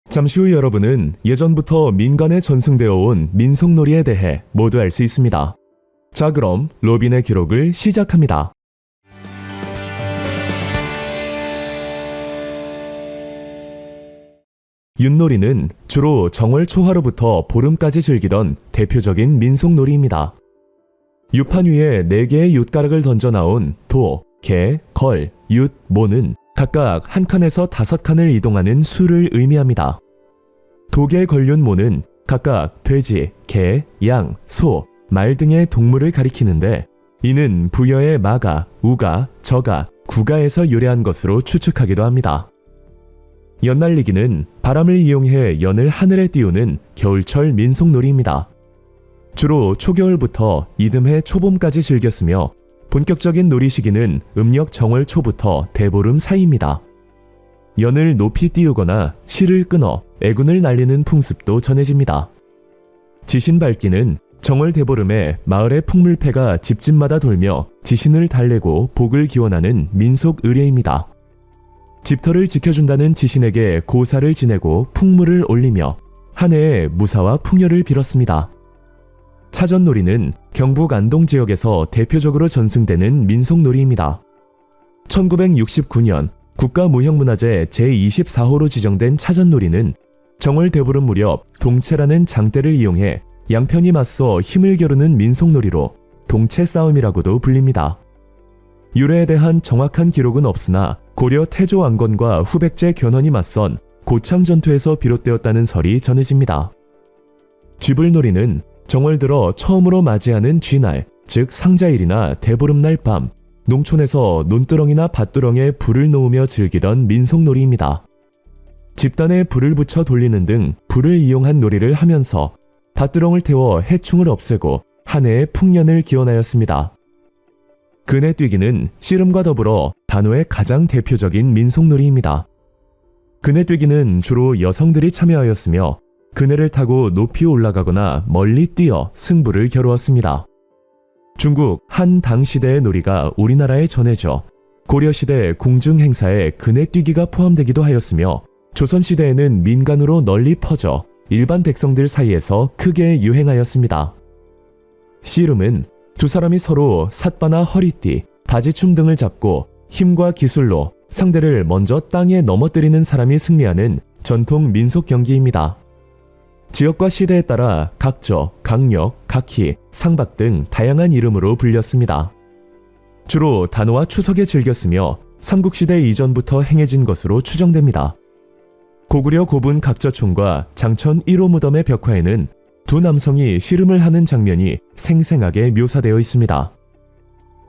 잠시 후 여러분은 예전부터 민간에 전승되어 온 민속놀이에 대해 모두 알 수 있습니다. 자, 그럼 로빈의 기록을 시작합니다. 윷놀이는 주로 정월 초하루부터 보름까지 즐기던 대표적인 민속놀이입니다. 유판 위에 4개의 윷가락을 던져 나온 도, 개, 걸, 윷, 모는 각각 한 칸에서 5칸을 이동하는 수를 의미합니다. 도개, 걸윷, 모는 각각 돼지, 개, 양, 소, 말 등의 동물을 가리키는데 이는 부여의 마가, 우가, 저가, 구가에서 유래한 것으로 추측하기도 합니다. 연날리기는 바람을 이용해 연을 하늘에 띄우는 겨울철 민속놀이입니다. 주로 초겨울부터 이듬해 초봄까지 즐겼으며 본격적인 놀이 시기는 음력 정월 초부터 대보름 사이입니다. 연을 높이 띄우거나 실을 끊어 애군을 날리는 풍습도 전해집니다. 지신밟기는 정월 대보름에 마을의 풍물패가 집집마다 돌며 지신을 달래고 복을 기원하는 민속 의례입니다. 집터를 지켜준다는 지신에게 고사를 지내고 풍물을 올리며 한 해의 무사와 풍요를 빌었습니다. 차전놀이는 경북 안동 지역에서 대표적으로 전승되는 민속놀이입니다. 1969년 국가무형문화재 제24호로 지정된 차전놀이는 정월 대보름 무렵 동체라는 장대를 이용해 양편이 맞서 힘을 겨루는 민속놀이로 동체 싸움이라고도 불립니다. 유래에 대한 정확한 기록은 없으나 고려 태조 왕건과 후백제 견훤이 맞선 고창 전투에서 비롯되었다는 설이 전해집니다. 쥐불놀이는 정월 들어 처음으로 맞이하는 쥐날, 즉 상자일이나 대보름날 밤, 농촌에서 논두렁이나 밭두렁에 불을 놓으며 즐기던 민속놀이입니다. 집단에 불을 붙여 돌리는 등 불을 이용한 놀이를 하면서 밭두렁을 태워 해충을 없애고 한 해의 풍년을 기원하였습니다. 그네뛰기는 씨름과 더불어 단호의 가장 대표적인 민속놀이입니다. 그네뛰기는 주로 여성들이 참여하였으며 그네를 타고 높이 올라가거나 멀리 뛰어 승부를 겨루었습니다. 중국 한 당시대의 놀이가 우리나라에 전해져 고려시대 궁중 행사에 그네뛰기가 포함되기도 하였으며 조선시대에는 민간으로 널리 퍼져 일반 백성들 사이에서 크게 유행하였습니다. 씨름은 두 사람이 서로 삿바나 허리띠, 바지춤 등을 잡고 힘과 기술로 상대를 먼저 땅에 넘어뜨리는 사람이 승리하는 전통 민속 경기입니다. 지역과 시대에 따라 각저, 강력, 각희, 상박 등 다양한 이름으로 불렸습니다. 주로 단오와 추석에 즐겼으며 삼국시대 이전부터 행해진 것으로 추정됩니다. 고구려 고분 각저촌과 장천 1호 무덤의 벽화에는 두 남성이 씨름을 하는 장면이 생생하게 묘사되어 있습니다.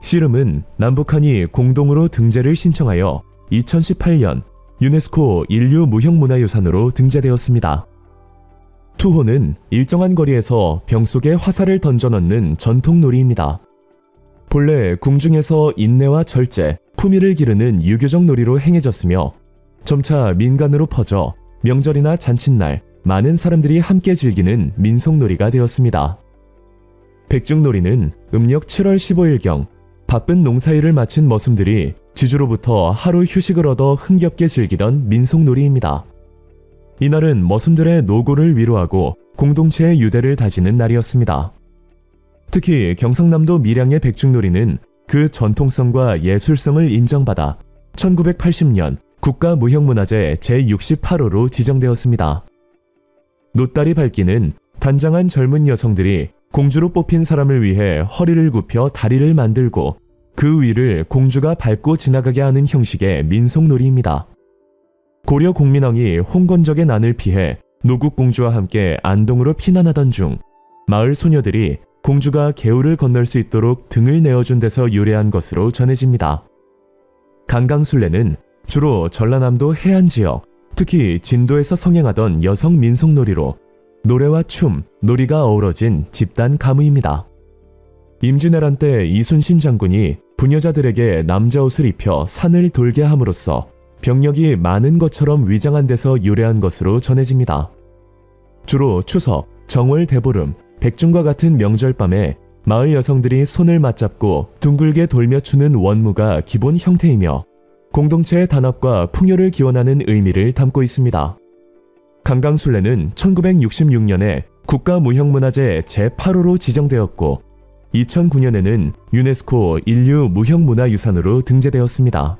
씨름은 남북한이 공동으로 등재를 신청하여 2018년 유네스코 인류무형문화유산으로 등재되었습니다. 투호는 일정한 거리에서 병 속에 화살을 던져 넣는 전통놀이입니다. 본래 궁중에서 인내와 절제, 품위를 기르는 유교적 놀이로 행해졌으며 점차 민간으로 퍼져 명절이나 잔칫날 많은 사람들이 함께 즐기는 민속놀이가 되었습니다. 백중놀이는 음력 7월 15일경 바쁜 농사일을 마친 머슴들이 지주로부터 하루 휴식을 얻어 흥겹게 즐기던 민속놀이입니다. 이날은 머슴들의 노고를 위로하고 공동체의 유대를 다지는 날이었습니다. 특히 경상남도 밀양의 백중놀이는 그 전통성과 예술성을 인정받아 1980년 국가무형문화재 제68호로 지정되었습니다. 노다리 밟기는 단장한 젊은 여성들이 공주로 뽑힌 사람을 위해 허리를 굽혀 다리를 만들고 그 위를 공주가 밟고 지나가게 하는 형식의 민속놀이입니다. 고려 공민왕이 홍건적의 난을 피해 노국공주와 함께 안동으로 피난하던 중 마을 소녀들이 공주가 개울을 건널 수 있도록 등을 내어준 데서 유래한 것으로 전해집니다. 강강술래는 주로 전라남도 해안지역, 특히 진도에서 성행하던 여성 민속놀이로 노래와 춤, 놀이가 어우러진 집단 가무입니다. 임진왜란 때 이순신 장군이 부녀자들에게 남자 옷을 입혀 산을 돌게 함으로써 병력이 많은 것처럼 위장한 데서 유래한 것으로 전해집니다. 주로 추석, 정월 대보름, 백중과 같은 명절밤에 마을 여성들이 손을 맞잡고 둥글게 돌며 추는 원무가 기본 형태이며 공동체의 단합과 풍요를 기원하는 의미를 담고 있습니다. 강강술래는 1966년에 국가무형문화재 제8호로 지정되었고 2009년에는 유네스코 인류 무형문화유산으로 등재되었습니다.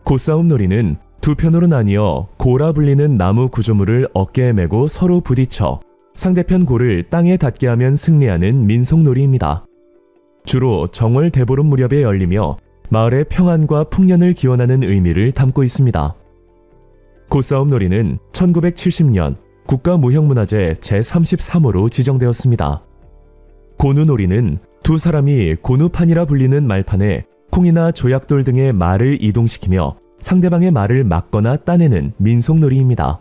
고싸움놀이는 두 편으로 나뉘어 고라 불리는 나무 구조물을 어깨에 메고 서로 부딪혀 상대편 고를 땅에 닿게 하면 승리하는 민속놀이입니다. 주로 정월 대보름 무렵에 열리며 마을의 평안과 풍년을 기원하는 의미를 담고 있습니다. 고싸움놀이는 1970년 국가무형문화재 제33호로 지정되었습니다. 고누놀이는 두 사람이 고누판이라 불리는 말판에 콩이나 조약돌 등의 말을 이동시키며 상대방의 말을 막거나 따내는 민속놀이입니다.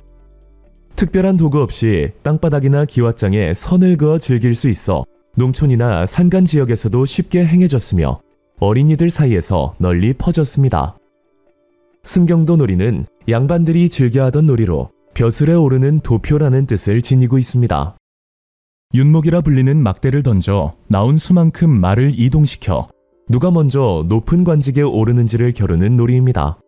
특별한 도구 없이 땅바닥이나 기왓장에 선을 그어 즐길 수 있어 농촌이나 산간 지역에서도 쉽게 행해졌으며 어린이들 사이에서 널리 퍼졌습니다. 승경도 놀이는 양반들이 즐겨하던 놀이로 벼슬에 오르는 도표라는 뜻을 지니고 있습니다. 윤목이라 불리는 막대를 던져 나온 수만큼 말을 이동시켜 누가 먼저 높은 관직에 오르는지를 겨루는 놀이입니다.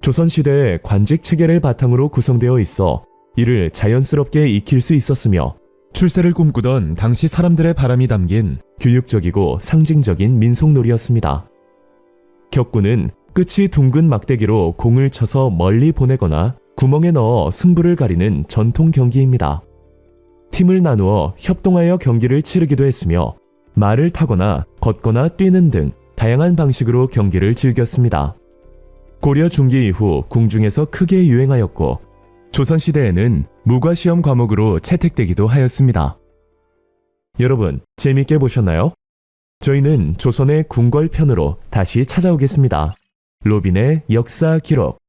조선시대의 관직 체계를 바탕으로 구성되어 있어 이를 자연스럽게 익힐 수 있었으며 출세를 꿈꾸던 당시 사람들의 바람이 담긴 교육적이고 상징적인 민속놀이였습니다. 격구는 끝이 둥근 막대기로 공을 쳐서 멀리 보내거나 구멍에 넣어 승부를 가리는 전통 경기입니다. 팀을 나누어 협동하여 경기를 치르기도 했으며 말을 타거나 걷거나 뛰는 등 다양한 방식으로 경기를 즐겼습니다. 고려 중기 이후 궁중에서 크게 유행하였고 조선시대에는 무과시험 과목으로 채택되기도 하였습니다. 여러분, 재밌게 보셨나요? 저희는 조선의 궁궐편으로 다시 찾아오겠습니다. 로빈의 역사 기록.